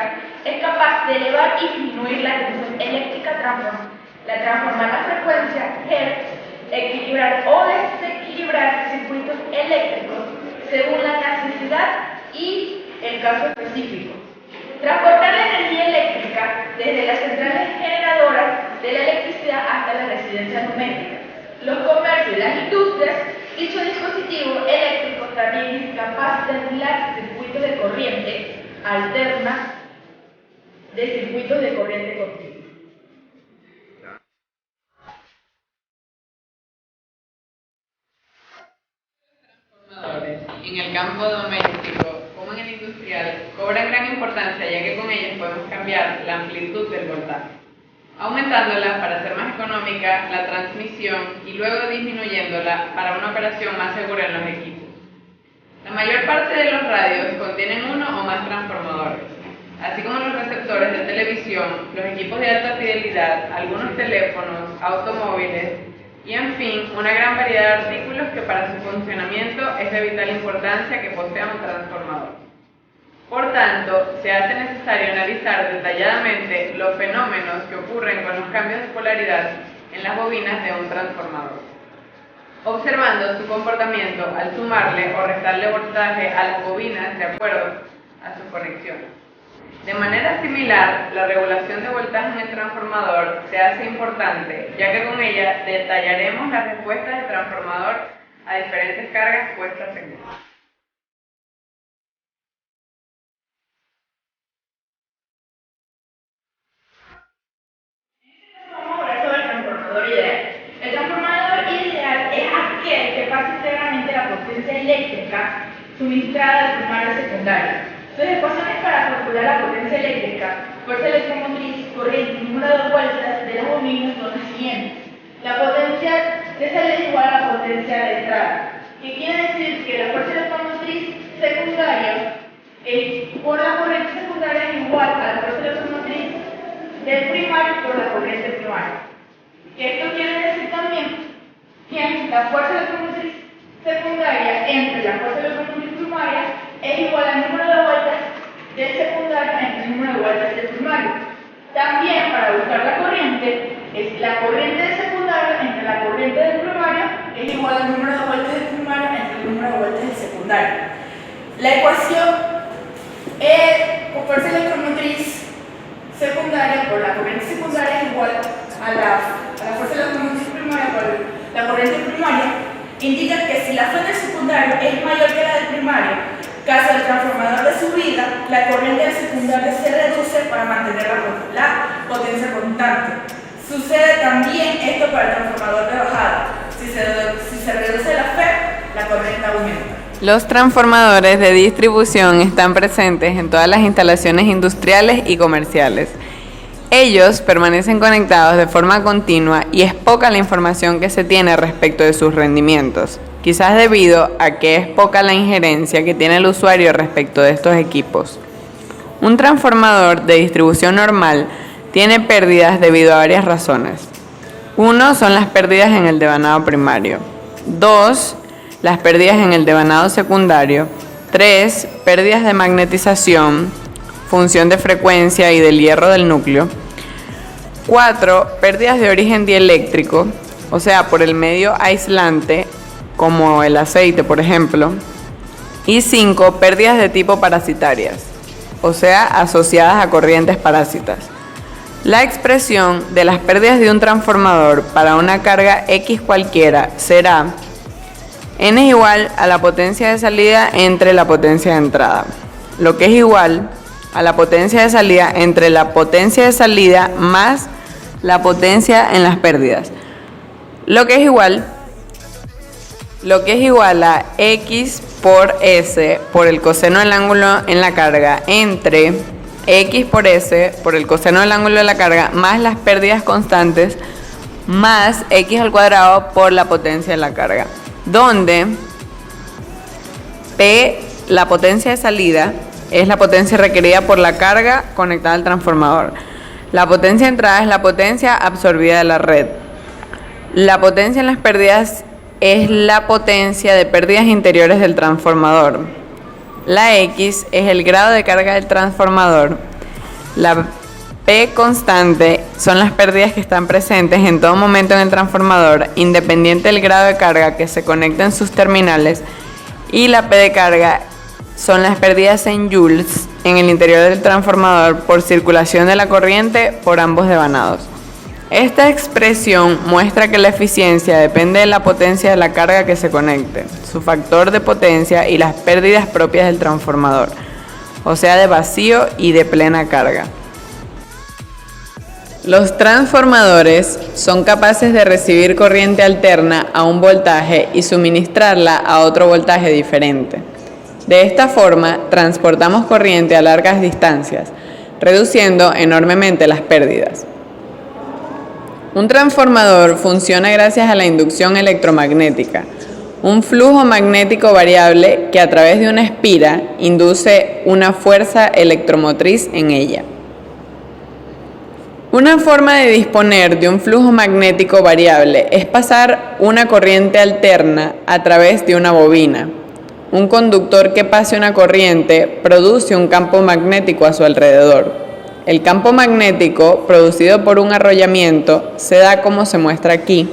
eléctrica es capaz de elevar y disminuir la tensión eléctrica, transformar la frecuencia Hertz, equilibrar o desequilibrar circuitos eléctricos según la necesidad y el caso específico. Transportar la energía eléctrica desde las centrales generadoras de la electricidad hasta las residencias domésticas, los comercios y las industrias. Dicho dispositivo eléctrico también es capaz de anular circuitos de corriente alterna de circuitos de corriente continua. En el campo doméstico como en el industrial cobran gran importancia, ya que con ellos podemos cambiar la amplitud del voltaje, aumentándola para ser más económica la transmisión y luego disminuyéndola para una operación más segura en los equipos. La mayor parte de los radios contienen uno o más transformadores, así como los receptores de televisión, los equipos de alta fidelidad, algunos teléfonos, automóviles y, en fin, una gran variedad de artículos que para su funcionamiento es de vital importancia que posea un transformador. Por tanto, se hace necesario analizar detalladamente los fenómenos que ocurren con los cambios de polaridad en las bobinas de un transformador, observando su comportamiento al sumarle o restarle voltaje a las bobinas de acuerdo a sus conexiones. De manera similar, la regulación de voltaje en el transformador se hace importante, ya que con ella detallaremos las respuestas del transformador a diferentes cargas puestas en él. Vamos a hablar sobre el transformador ideal. El transformador ideal es aquel que pasa íntegramente la potencia eléctrica suministrada al primario y secundario. Sus ecuaciones para calcular la potencia eléctrica, fuerza electromotriz, corriente y número de vueltas de las bobinas son las siguientes. La potencia de salida es igual a la potencia de entrada, que quiere decir que la fuerza electromotriz secundaria por la corriente secundaria es igual a la fuerza electromotriz del primario por la corriente primaria. Esto quiere decir también que la fuerza electromotriz secundaria entre la fuerza electromotriz primaria es igual al número de vueltas del secundario entre el número de vueltas del primario. También, para buscar la corriente, es la corriente del secundario entre la corriente del primario es igual al número de vueltas del primario entre el número de vueltas del secundario. La ecuación fuerza electromotriz secundaria por la corriente secundaria es igual a la fuerza electromotriz primaria por la corriente primaria, indica que si la fuente del secundario es mayor que la del primario, caso del transformador de subida, la corriente del secundario se reduce para mantener la potencia constante. Sucede también esto para el transformador de bajada. Si se reduce la FE, la corriente aumenta. Los transformadores de distribución están presentes en todas las instalaciones industriales y comerciales. Ellos permanecen conectados de forma continua y es poca la información que se tiene respecto de sus rendimientos, quizás debido a que es poca la injerencia que tiene el usuario respecto de estos equipos. Un transformador de distribución normal tiene pérdidas debido a varias razones. 1 son las pérdidas en el devanado primario. 2, las pérdidas en el devanado secundario. 3, pérdidas de magnetización, función de frecuencia y del hierro del núcleo. 4, pérdidas de origen dieléctrico, o sea, por el medio aislante, como el aceite, por ejemplo. Y 5, pérdidas de tipo parasitarias, o sea, asociadas a corrientes parásitas. La expresión de las pérdidas de un transformador para una carga X cualquiera será N es igual a la potencia de salida entre la potencia de entrada, lo que es igual a la potencia de salida entre la potencia de salida más la potencia en las pérdidas, lo que es igual a X por S por el coseno del ángulo en la carga entre X por S por el coseno del ángulo de la carga más las pérdidas constantes más X al cuadrado por la potencia de la carga, donde P, la potencia de salida, es la potencia requerida por la carga conectada al transformador. La potencia de entrada es la potencia absorbida de la red. La potencia en las pérdidas es la potencia de pérdidas interiores del transformador. La X es el grado de carga del transformador La P constante son las pérdidas que están presentes en todo momento en el transformador, independiente del grado de carga que se conecta en sus terminales, y la P de carga son las pérdidas en joules en el interior del transformador por circulación de la corriente por ambos devanados. Esta expresión muestra que la eficiencia depende de la potencia de la carga que se conecte, su factor de potencia y las pérdidas propias del transformador, o sea, de vacío y de plena carga. Los transformadores son capaces de recibir corriente alterna a un voltaje y suministrarla a otro voltaje diferente. De esta forma, transportamos corriente a largas distancias, reduciendo enormemente las pérdidas. Un transformador funciona gracias a la inducción electromagnética, un flujo magnético variable que a través de una espira induce una fuerza electromotriz en ella. Una forma de disponer de un flujo magnético variable es pasar una corriente alterna a través de una bobina. Un conductor que pase una corriente produce un campo magnético a su alrededor. El campo magnético, producido por un arrollamiento, se da como se muestra aquí.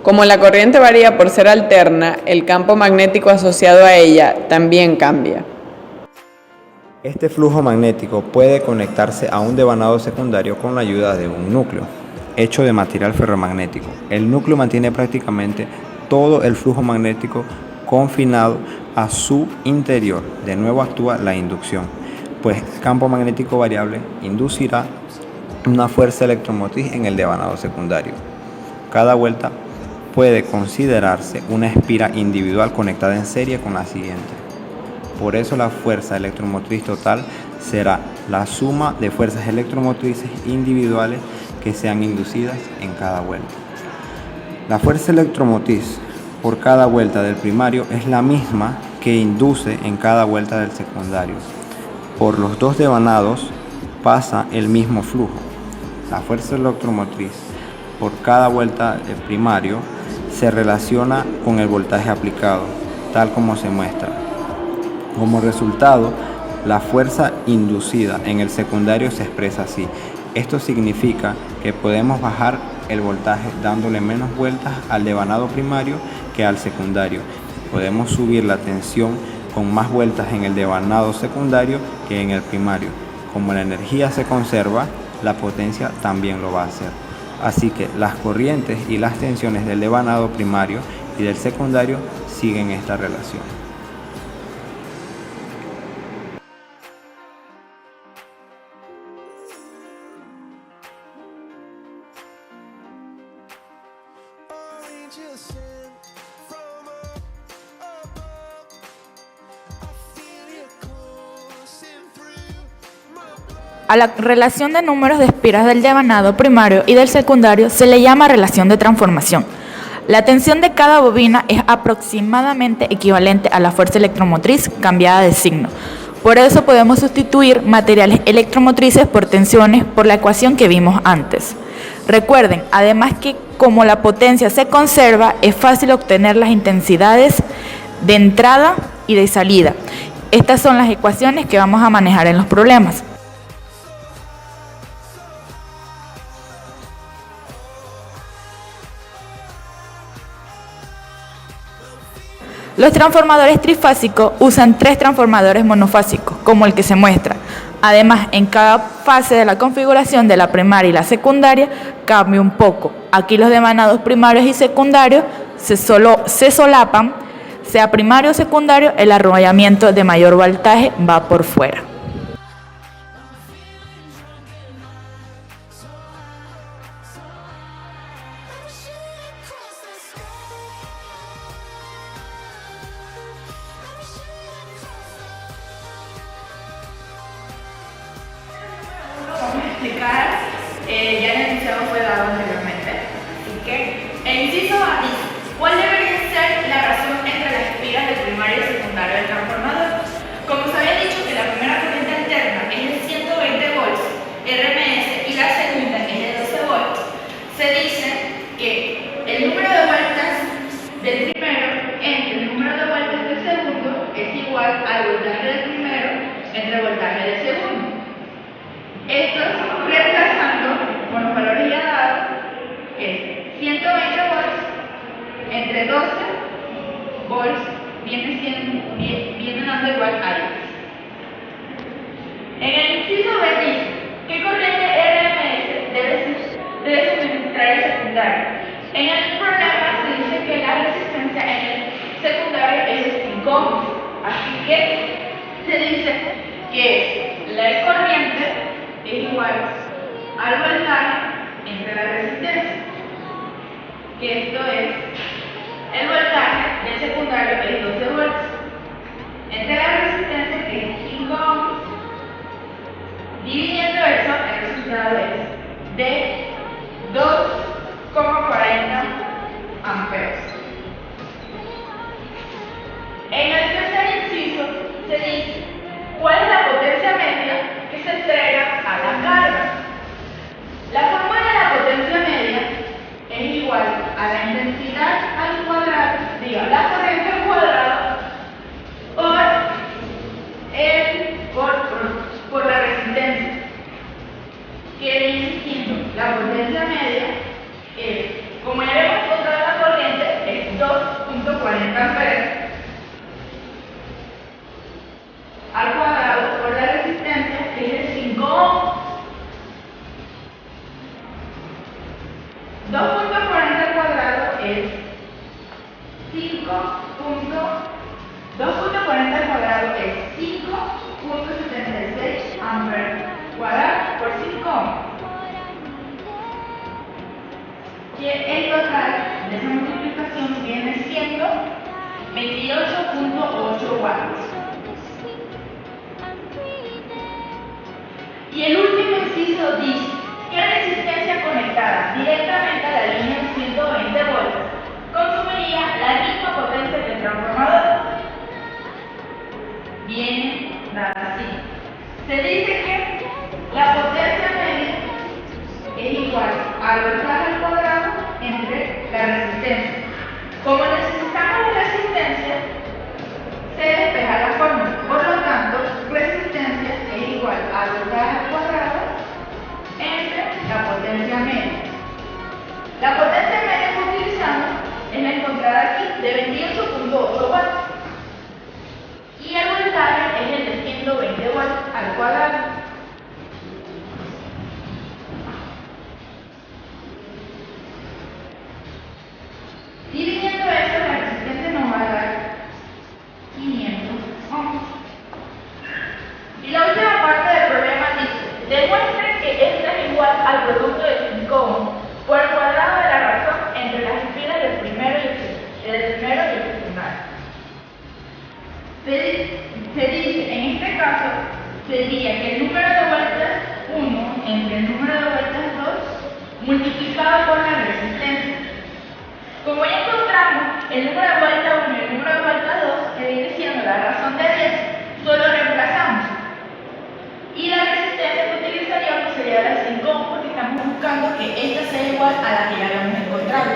Como la corriente varía por ser alterna, el campo magnético asociado a ella también cambia. Este flujo magnético puede conectarse a un devanado secundario con la ayuda de un núcleo, hecho de material ferromagnético. El núcleo mantiene prácticamente todo el flujo magnético confinado a su interior. De nuevo actúa la inducción, pues el campo magnético variable inducirá una fuerza electromotriz en el devanado secundario. Cada vuelta puede considerarse una espira individual conectada en serie con la siguiente. Por eso la fuerza electromotriz total será la suma de fuerzas electromotrices individuales que sean inducidas en cada vuelta. La fuerza electromotriz por cada vuelta del primario es la misma que induce en cada vuelta del secundario. Por los dos devanados pasa el mismo flujo. La fuerza electromotriz por cada vuelta del primario se relaciona con el voltaje aplicado, tal como se muestra. Como resultado, la fuerza inducida en el secundario se expresa así. Esto significa que podemos bajar el voltaje dándole menos vueltas al devanado primario que al secundario. Podemos subir la tensión con más vueltas en el devanado secundario que en el primario. Como la energía se conserva, la potencia también lo va a hacer. Así que las corrientes y las tensiones del devanado primario y del secundario siguen esta relación. A la relación de números de espiras del devanado primario y del secundario se le llama relación de transformación. La tensión de cada bobina es aproximadamente equivalente a la fuerza electromotriz cambiada de signo. Por eso podemos sustituir materiales electromotrices por tensiones por la ecuación que vimos antes. Recuerden, además, que como la potencia se conserva, es fácil obtener las intensidades de entrada y de salida. Estas son las ecuaciones que vamos a manejar en los problemas. Los transformadores trifásicos usan 3 transformadores monofásicos, como el que se muestra. Además, en cada fase de la configuración de la primaria y la secundaria cambia un poco. Aquí los devanados primarios y secundarios se solapan, sea primario o secundario, el arrollamiento de mayor voltaje va por fuera. Ya el enunciado fue dado anteriormente. Así que el inciso A dice: ¿cuál debería ser la razón entre las espiras del primario y secundario del transformador? Como se había dicho que la primera corriente alterna es de 120 volts RMS y la segunda es de 12 volts, se dice que el número de vueltas del primero entre el número de vueltas del segundo es igual al voltaje del primero entre el voltaje del segundo. Es dice que la corriente es igual al voltaje entre la resistencia, que esto es el voltaje del secundario, que es 12 volts, entre la resistencia, que es 5 ohms. Dividiendo eso, el resultado es de 2,40 amperes. En el tercer inciso se dice cuál es la potencia media que se entrega a la carga. La fórmula de la potencia media es igual a la intensidad al cuadrado, la corriente al cuadrado, por la resistencia, que viene siendo la potencia media, como ya hemos encontrado la corriente, es 2,40 amperes al cuadrado por la resistencia, que es el 5 ohms. 2,40 al cuadrado es 2,40 al cuadrado es 5,76 amperes cuadrado por 5 ohms. Y el total de esa multiplicación viene siendo 28,8 watts. Y el último inciso dice que la resistencia conectada directamente a la línea de 120 volts consumiría la misma potencia que el transformador. Viene dada así. Se dice que la potencia media es igual al voltaje al cuadrado entre la resistencia. Como necesitamos la resistencia, se despeja la fórmula. Por lo tanto, resistencia es igual al voltaje al cuadrado entre la potencia media. La potencia media que utilizamos es la encontrada aquí, de 28,8 watts. Y el voltaje es el de 120 watts al cuadrado. Dividiendo eso, la resistencia nos va a dar 500 ohms. Y la última parte del problema dice: demuestre que esta es igual al producto de 5 ohms por el cuadrado de la razón entre las espiras del primero y el secundario. Se dice, en este caso, sería que el número de vueltas 1 entre el número de vueltas 2 multiplicado por la resistencia. Como ya encontramos el número de vuelta 1 y el número de vuelta 2, que viene siendo la razón de 10, solo reemplazamos. Y la resistencia que utilizaríamos sería la 5 ohms, porque estamos buscando que esta sea igual a la que ya habíamos encontrado.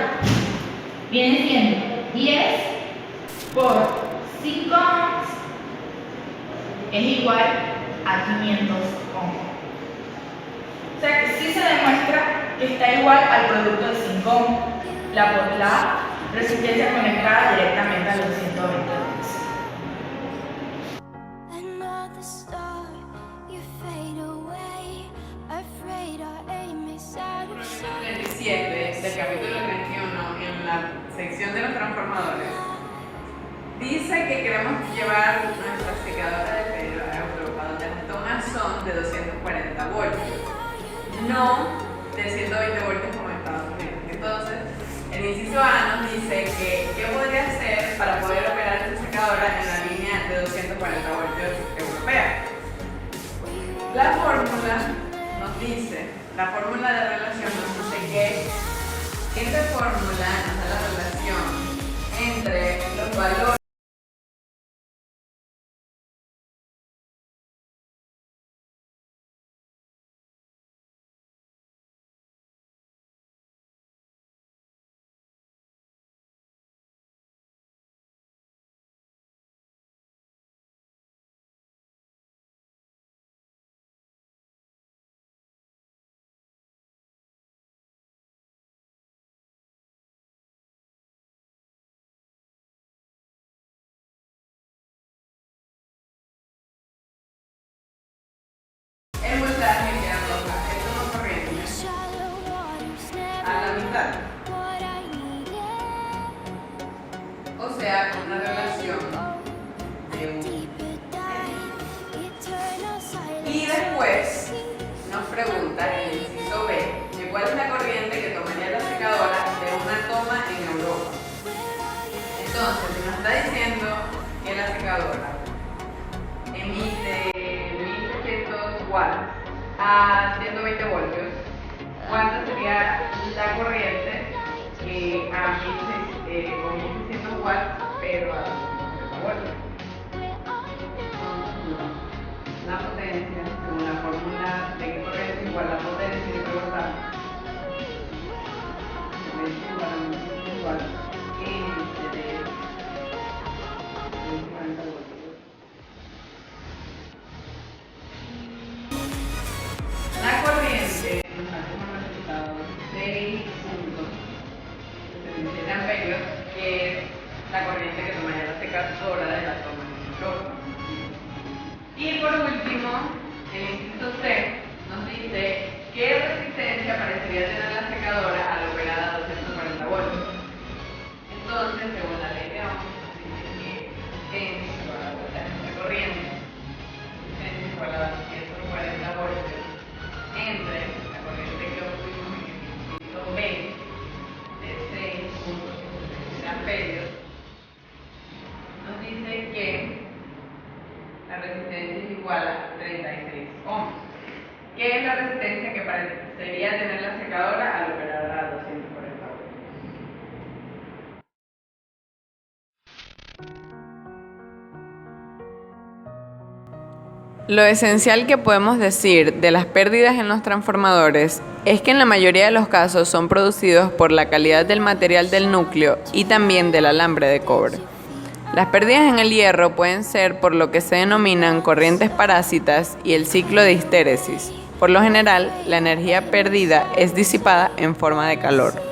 Viene siendo 10 por 5 ohms es igual a 500 ohms. O sea que sí se demuestra que está igual al producto de 5 ohms. La resistencia conectada directamente a los 120 ohms. El 37 del capítulo 31, en la sección de los transformadores, dice que queremos llevar nuestra secadora de pelo a Europa, donde las tomas son de 240 voltios, no de 120 voltios como en Estados Unidos. Entonces, el inciso A nos dice que qué podría hacer para poder operar esta secadora en la línea de 240 voltios europea. La fórmula nos dice, la fórmula de relación nos dice que esta fórmula nos da la relación entre los valores o sea, una relación de 1. Y después nos pregunta en el inciso B, que cuál es la corriente que tomaría la secadora de una toma en Europa. Entonces, si nos está diciendo que la secadora emite 1800 watts a 120 voltios, ¿cuánta sería la corriente a 1600 watts pero a 250 voltios? La potencia, según la fórmula de que corriente igual la potencia de colocar igual entre 40 voltios. La corriente nos da como resultado 6.77 amperios, que es la corriente que tomaría la secadora de la toma de micrófono. Y por último, el inciso C nos dice qué resistencia parecería tener la secadora al operar a 240 voltios. Entonces, según la ley de Ohm, dice que N igual a la potencia de corriente, resistencia igual a 240 voltios, entre la corriente que obtuvimos en el inciso B de 6.77 amperios, nos dice que la resistencia es igual a 36 ohms, que es la resistencia que parecería tener la secadora al operar a 240 voltios. Lo esencial que podemos decir de las pérdidas en los transformadores es que en la mayoría de los casos son producidos por la calidad del material del núcleo y también del alambre de cobre. Las pérdidas en el hierro pueden ser por lo que se denominan corrientes parásitas y el ciclo de histéresis. Por lo general, la energía perdida es disipada en forma de calor.